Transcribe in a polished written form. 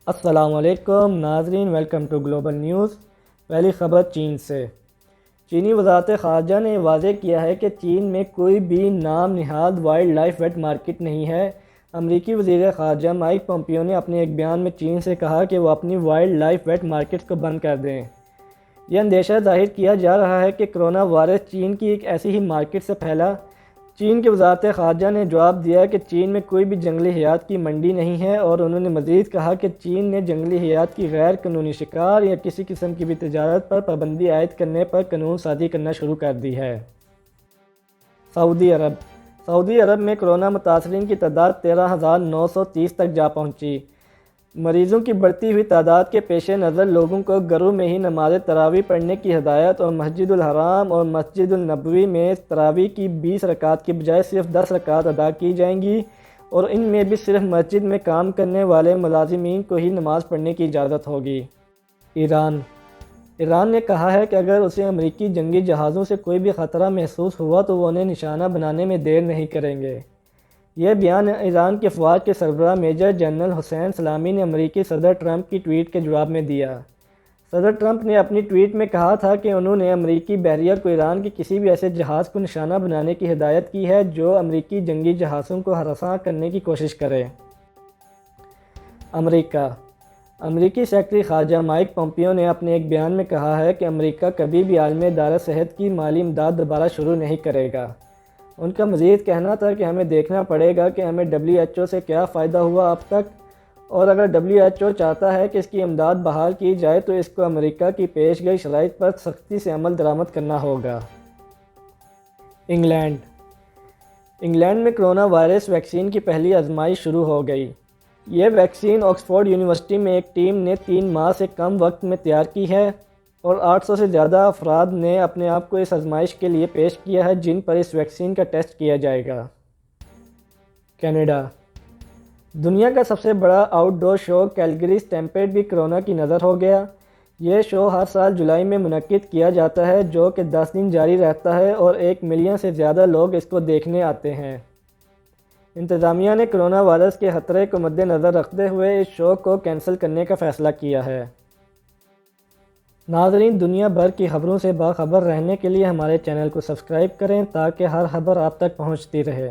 السلام علیکم ناظرین، ویلکم ٹو گلوبل نیوز۔ پہلی خبر چین سے۔ چینی وزارت خارجہ نے واضح کیا ہے کہ چین میں کوئی بھی نام نہاد وائلڈ لائف ویٹ مارکیٹ نہیں ہے۔ امریکی وزیر خارجہ مائک پومپیو نے اپنے ایک بیان میں چین سے کہا کہ وہ اپنی وائلڈ لائف ویٹ مارکیٹس کو بند کر دیں۔ یہ اندیشہ ظاہر کیا جا رہا ہے کہ کرونا وائرس چین کی ایک ایسی ہی مارکیٹ سے پھیلا۔ چین کی وزارت خارجہ نے جواب دیا کہ چین میں کوئی بھی جنگلی حیات کی منڈی نہیں ہے، اور انہوں نے مزید کہا کہ چین نے جنگلی حیات کی غیر قانونی شکار یا کسی قسم کی بھی تجارت پر پابندی عائد کرنے پر قانون سازی کرنا شروع کر دی ہے۔ سعودی عرب میں کرونا متاثرین کی تعداد 13,930 تک جا پہنچی۔ مریضوں کی بڑھتی ہوئی تعداد کے پیش نظر لوگوں کو گھروں میں ہی نماز تراویح پڑھنے کی ہدایت، اور مسجد الحرام اور مسجد النبوی میں تراویح کی 20 رکعات کی بجائے صرف 10 رکعات ادا کی جائیں گی، اور ان میں بھی صرف مسجد میں کام کرنے والے ملازمین کو ہی نماز پڑھنے کی اجازت ہوگی۔ ایران نے کہا ہے کہ اگر اسے امریکی جنگی جہازوں سے کوئی بھی خطرہ محسوس ہوا تو وہ انہیں نشانہ بنانے میں دیر نہیں کریں گے۔ یہ بیان ایران کے افواج کے سربراہ میجر جنرل حسین سلامی نے امریکی صدر ٹرمپ کی ٹویٹ کے جواب میں دیا۔ صدر ٹرمپ نے اپنی ٹویٹ میں کہا تھا کہ انہوں نے امریکی بحریہ کو ایران کے کسی بھی ایسے جہاز کو نشانہ بنانے کی ہدایت کی ہے جو امریکی جنگی جہازوں کو ہراساں کرنے کی کوشش کرے۔ امریکی سیکرٹری خارجہ مائک پومپیو نے اپنے ایک بیان میں کہا ہے کہ امریکہ کبھی بھی عالمی ادارہ صحت کی مالی امداد دوبارہ شروع نہیں کرے گا۔ ان کا مزید کہنا تھا کہ ہمیں دیکھنا پڑے گا کہ ہمیں WHO سے کیا فائدہ ہوا اب تک، اور اگر WHO چاہتا ہے کہ اس کی امداد بحال کی جائے تو اس کو امریکہ کی پیش گئی شرائط پر سختی سے عمل درآمد کرنا ہوگا۔ انگلینڈ میں کرونا وائرس ویکسین کی پہلی آزمائش شروع ہو گئی۔ یہ ویکسین آکسفورڈ یونیورسٹی میں ایک ٹیم نے 3 ماہ سے کم وقت میں تیار کی ہے، اور 800 سے زیادہ افراد نے اپنے آپ کو اس آزمائش کے لیے پیش کیا ہے جن پر اس ویکسین کا ٹیسٹ کیا جائے گا۔ کینیڈا۔ دنیا کا سب سے بڑا آؤٹ ڈور شو کیلگری اسٹیمپیڈ بھی کرونا کی نظر ہو گیا۔ یہ شو ہر سال جولائی میں منعقد کیا جاتا ہے، جو کہ 10 دن جاری رہتا ہے، اور 1 ملین سے زیادہ لوگ اس کو دیکھنے آتے ہیں۔ انتظامیہ نے کرونا وائرس کے خطرے کو مد نظر رکھتے ہوئے اس شو کو کینسل کرنے کا فیصلہ کیا ہے۔ ناظرین، دنیا بھر کی خبروں سے باخبر رہنے کے لیے ہمارے چینل کو سبسکرائب کریں تاکہ ہر خبر آپ تک پہنچتی رہے۔